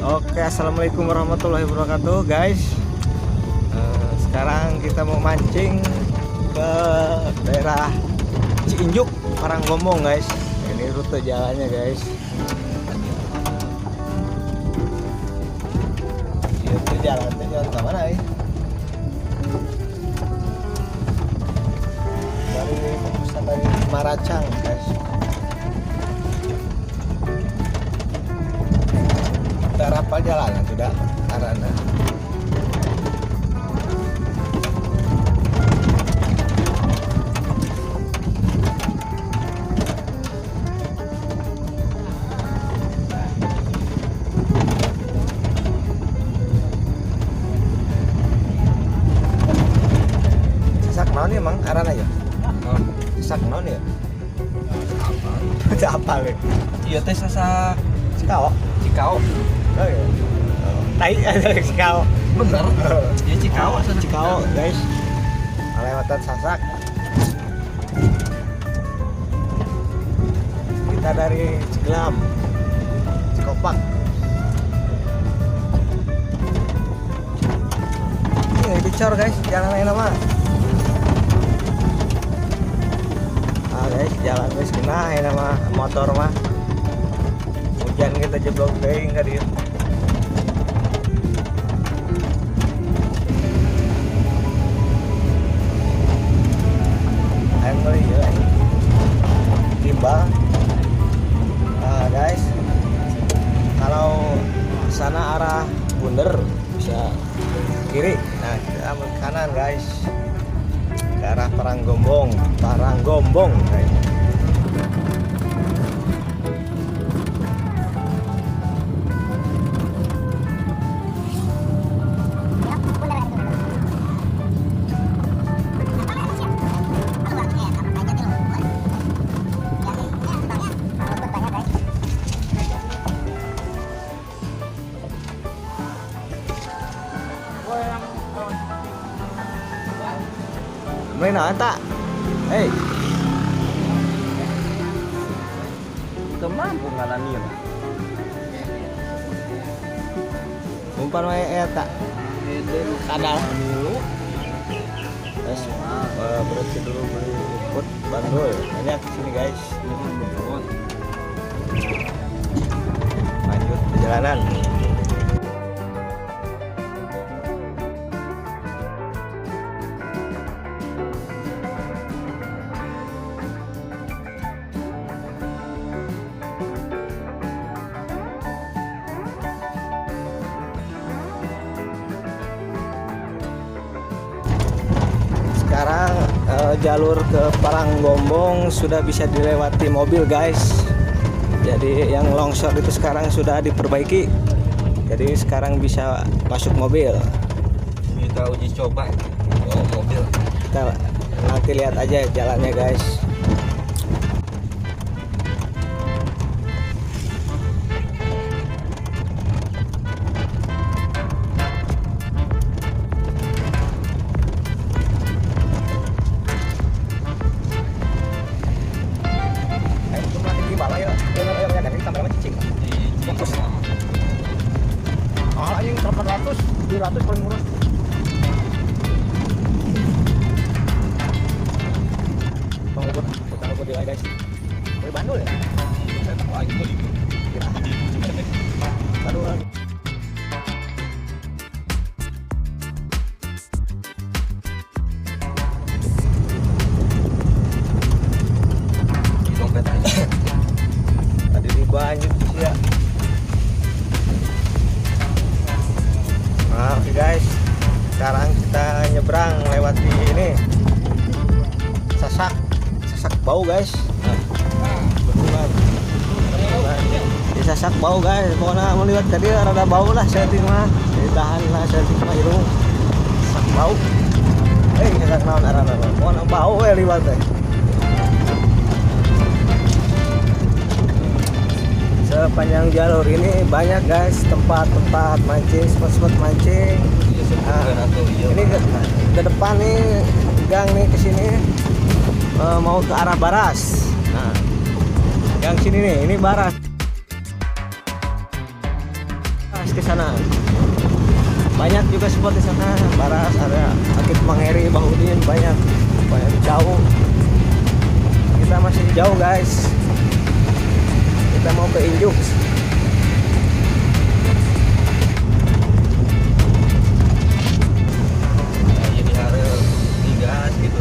Oke, assalamualaikum warahmatullahi wabarakatuh, guys. Sekarang kita mau mancing ke daerah Ciinjuk, Paranggombong, guys. Ini rute jalannya, guys. Itu jalan ke mana, ya? Dari Maracang, guys. Kita rapal jalan sudah karena sesak naon ya mang arana ya? Sesak naon ya? Apa le? Iya teh sasak Cikao. Cikao. Oh iya. Tai ada Cikao. Bener. Ya Cikao sana. Cikao, guys. Lewatan Sasak. Kita dari Cigelam, Cikopak. Ini dicor, guys, jalan lain mah. Ah, guys, jalan guys kena ini mah motor mah. Hujan kita jeblok deui ka dieu. Ayo ya. Timbal. Nah, guys. Kalau sana arah Bunder bisa kiri. Nah, kita ambil kanan, guys. Ke arah Paranggombong, guys. Main tak? Hei, Teu mampu ngalanin. umpan wae eta. Kadal. Milu. Terus berarti dulu beli ikut bandul. Banyak sini, guys. Lanjut perjalanan. Sekarang jalur ke Paranggombong sudah bisa dilewati mobil, guys. Jadi yang longsor itu sekarang sudah diperbaiki. Jadi sekarang bisa masuk mobil. Kita uji coba mobil. Kita nanti lihat aja jalannya, guys. Anjing 800, 700 paling murah. Bang Ubud, kita ngobrol di guys. Dari Bandung ya? Wah, itu itu. Bandung lagi. Di dompet aja. Tadi di banjir sih ya. Nah, oke guys, sekarang kita nyebrang lewati ini Sasak Bau, guys. Betulan di Sasak Bau, guys. Pokoknya mau lihat tadi rada bau lah setting mah, ditahan lah setting mah irung Sasak Bau. Sasak naon arana pokoknya bau liwat teh. Sepanjang jalur ini banyak, guys, tempat-tempat mancing, spot-spot mancing. Nah, ini ke depan nih gang nih ke sini mau ke arah Baras. Nah, gang sini nih, ini Baras. Baras ke sana. Banyak juga spot di sana. Baras ada Akit Mangeri, Bahudin, banyak jauh. Kita masih jauh guys. Kita mau ke Injuk. Jadi harus digas gitu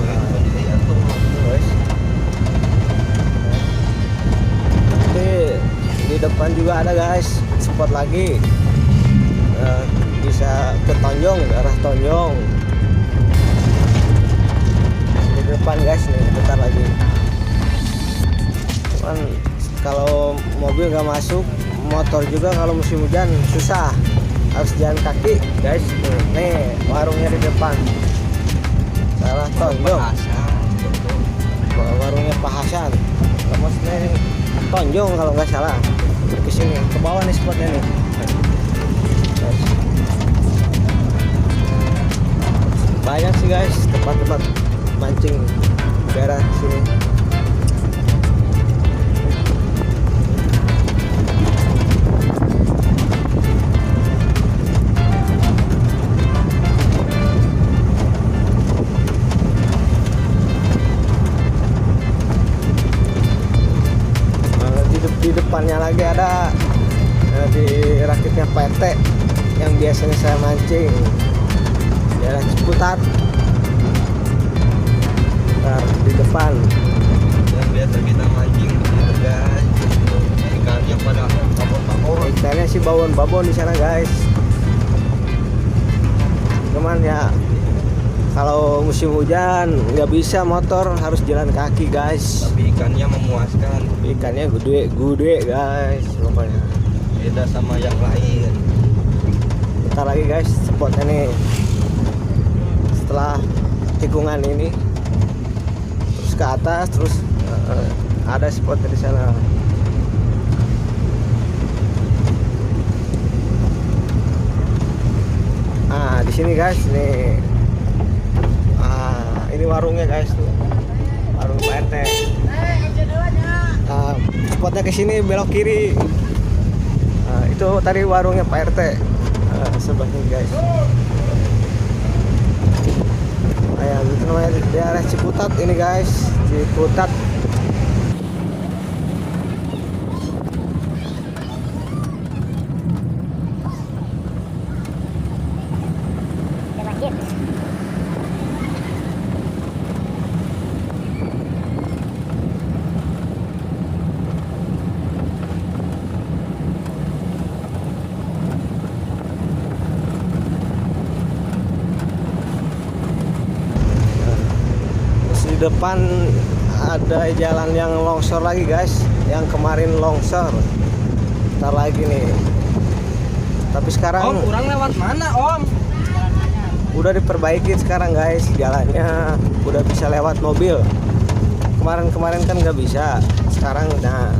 ya tuh. Guys. Nanti di depan juga ada guys spot lagi. Bisa ke Tonjong, daerah Tonjong. Di depan guys nih, bentar lagi. Cuman kalau mobil nggak masuk, motor juga kalau musim hujan susah, harus jalan kaki guys. Nih warungnya di depan, daerah Tonjong. Warungnya Pak Hasan. Maksudnya Tonjong kalau nggak salah. Ke sini, ke bawah nih spotnya nih. Banyak sih guys tempat-tempat mancing daerah sini. Di depannya lagi ada di rakitnya PT yang biasanya saya mancing, daerah Ciputat. Nah, di depan Yang biasa kita mancing guys. Ikannya pada babon-babon. ikannya sih babon-babon di sana guys. Cuman ya kalau musim hujan nggak bisa motor, harus jalan kaki guys. Tapi ikannya memuaskan. Ikannya gede guys pokoknya. Beda sama yang lain. Bentar lagi guys spotnya nih. Setelah tikungan ini terus ke atas, terus ada spotnya di sana. Nah di sini guys nih. Ini warungnya guys tuh, warung Pak RT. Spotnya ke sini belok kiri. Itu tadi warungnya Pak RT. Sebelahnya guys. Ya gitu namanya daerah Ciputat ini guys, Ciputat. Di depan ada jalan yang longsor lagi guys, yang kemarin longsor. Ntar lagi nih. Tapi sekarang Om, kurang lewat mana Om? udah diperbaiki sekarang guys, jalannya udah bisa lewat mobil. Kemarin kan nggak bisa, sekarang nah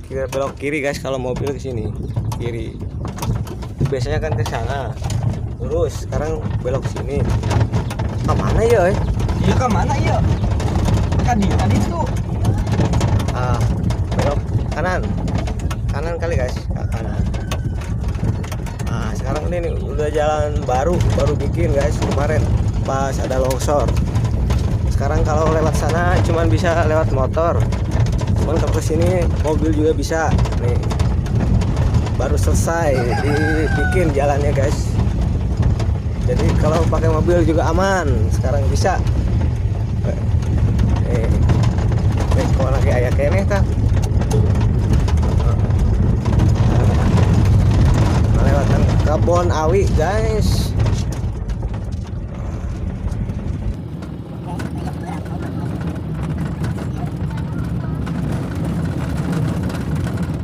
kita belok kiri guys kalau mobil ke sini kiri. Biasanya kan ke sana lurus, sekarang belok sini. Mana ya? Iya ke mana ya? Tadi tuh. Belok kanan kali guys, ke kanan. Sekarang ini nih, udah jalan baru bikin guys, kemarin pas ada longsor. Sekarang kalau lewat sana cuman bisa lewat motor, cuman kalau kesini mobil juga bisa nih. Baru selesai dibikin jalannya guys, jadi kalau pakai mobil juga aman. Sekarang bisa kalau lagi ayah kene kan melewatkan Kebon Awi guys.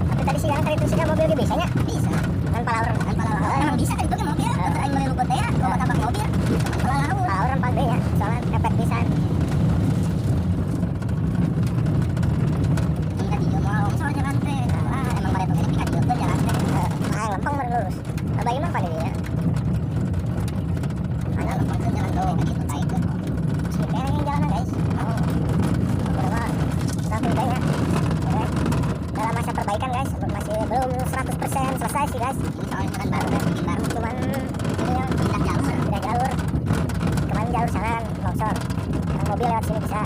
Tapi tadi siang itu sih mobil dia bisanya bisa kan palauran emang bisa kan itu mobil aing meliluput teh ya bawa tabak mobil palauran pas ya soalnya efek pisan ini tadi mau soal jalan teh emang pada tuh pikat juga jalan teh lempeng lurus bagaimana pada dia ada lempeng ke jalan tuh gitu baik tuh sini yang jalan guys mau berapa tapi kayaknya ada perbaikan guys, masih belum 100% selesai sih guys. Soalnya kan baru cuman ini yang pindah jalur. Kemarin jalur sana kan longsor, yang mobil lewat sini bisa.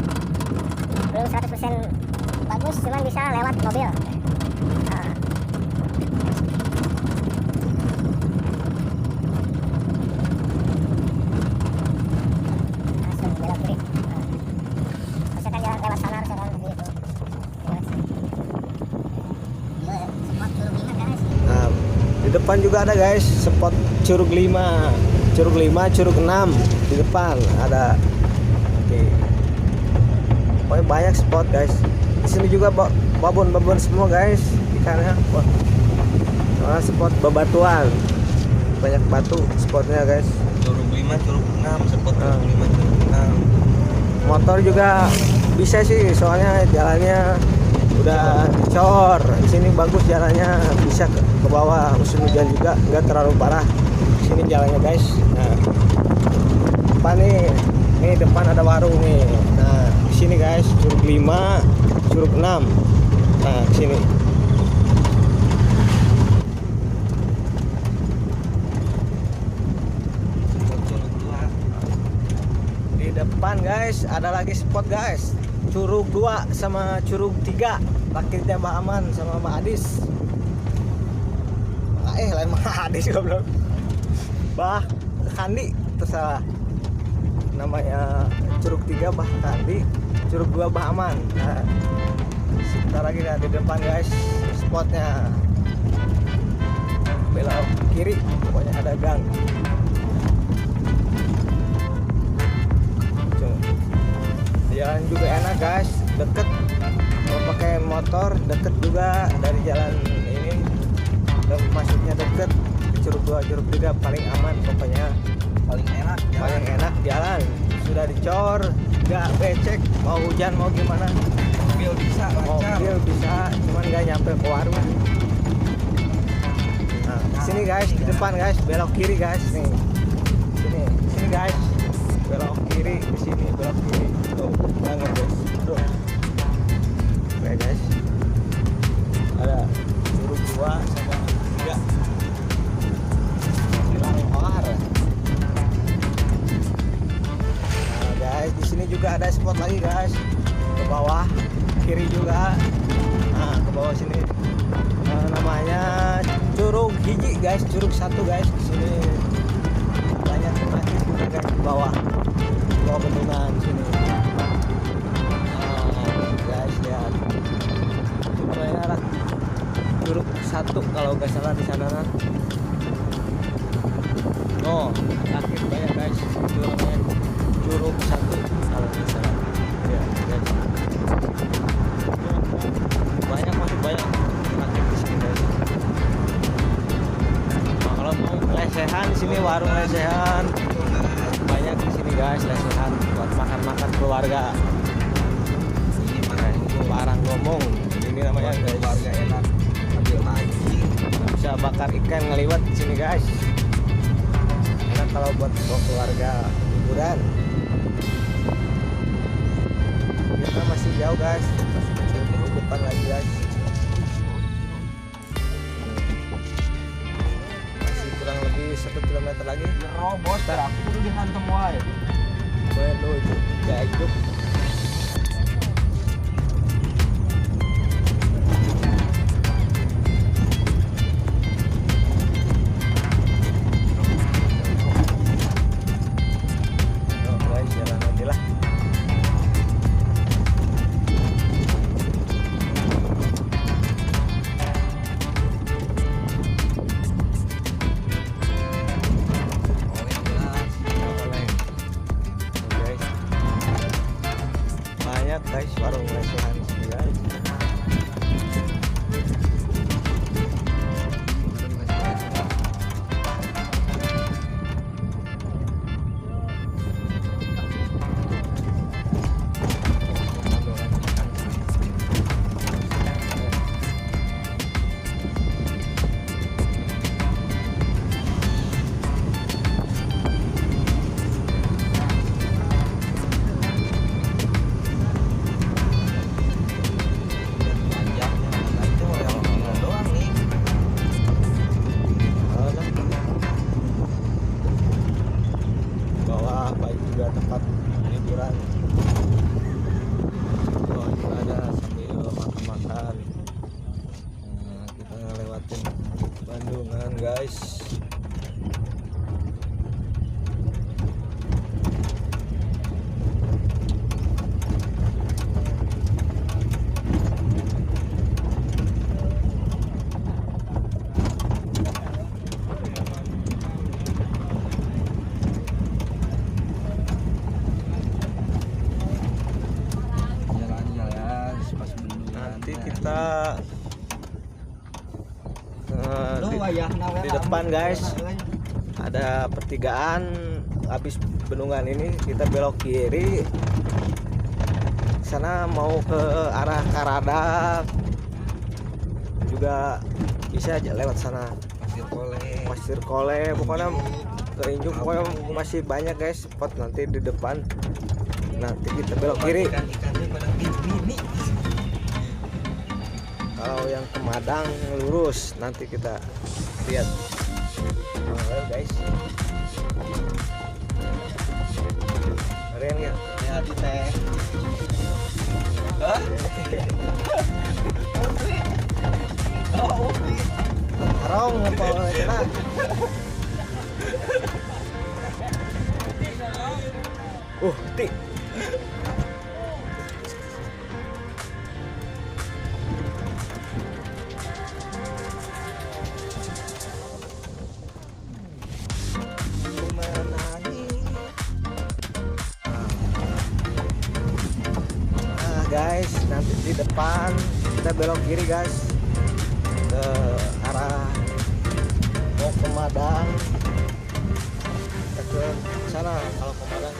Belum 100% bagus, cuman bisa lewat mobil. Nah. Langsung belok kiri. Harusnya kan jalan lewat sana, harusnya kan gitu. Nah, di depan juga ada guys spot Curug 5, Curug 5, Curug 6 di depan ada. Oke. Pokoknya banyak spot guys. Di sini juga babon semua guys ikannya. Wah. Soalnya spot bebatuan. Banyak batu spotnya guys. Curug 5, Curug 6, spot Curug 5, Curug 6. Motor juga bisa sih, soalnya jalannya udah dicor. Di sini bagus jalannya, bisa ke bawah. Musim hujan juga nggak terlalu parah. Di sini jalannya guys. Nah, depan nih depan ada warung nih. Nah, di sini guys Curug 5, Curug 6. Nah, di sini. Curug 2. Di depan guys ada lagi spot guys. Curug 2 sama Curug 3. Rakitnya Mbak Aman sama Mbak Adis. Lain Mbak Adis goblok. Bah Kandi tersalah. Namanya Curug 3 Bah Kandi, Curug 2 Bah Aman. Nah, sebentar lagi dah di depan guys spotnya. Belok kiri pokoknya ada gang. Jalan juga enak guys, deket. Kalau pakai motor deket juga dari jalan ini. Dan masuknya deket. Curug 2, Curug 3 paling aman pokoknya. Paling enak jalan. Paling enak jalan. Sudah dicor, nggak becek. Mau hujan mau gimana? Mobil bisa lancar. Mobil bisa, cuman nggak nyampe ke warung. Nah, sini guys, di depan guys, belok kiri guys nih. Sini guys, belok kiri di sini belok kiri. Tuh, jangan guys. Tuh. Oke guys, ada Curug 2 sama 3. Silang Ohar. Nah guys, di sini juga ada spot lagi guys. Ke bawah kiri juga. Nah, ke bawah sini. Namanya Curug Hiji guys, Curug 1 guys. Di sini banyak masjid juga guys di bawah. Di bawah bendungan sini. Guys lihat. Namanya arah Curug 1 kalau nggak salah di sana kan. Oh, rakit banyak guys. Itu namanya Curug 1 kalau nggak salah. Ya, guys. Masih banyak rakit di sini guys. Nah, kalau mau lesehan di sini warung lesehan banyak di sini guys, lesehan buat makan-makan keluarga. Ini makan Parang ngomong ini namanya guys. keluarga enak. Ambil mancing. Bisa bakar ikan ngeliwat di sini guys. Enak kalau buat bawa keluarga liburan. Kita masih jauh guys, masih jauh depan lagi guys. Masih kurang lebih 1 km lagi. Robot aku udah dihantam wae. Waduh itu gak hidup. Oh guys, jalan nanti lah. guys. Jalan-jalan pas bendungan. Nanti kita di di depan guys ada pertigaan. Habis bendungan ini kita belok kiri sana mau ke arah Karadak juga bisa aja lewat sana. Pasir Kole pokoknya kerinjung, pokoknya masih banyak guys spot nanti di depan. Nanti kita belok kiri. Ikan-ikannya pada mini. Kalau yang ke Madang lurus nanti kita lihat. Guys, keren ya? Ya di teh. Hah? Oh, Harong ngepol cenah. Ti. Guys, nanti di depan kita belok kiri guys ke arah mau ke Madang. Kita ke sana kalau ke Madang.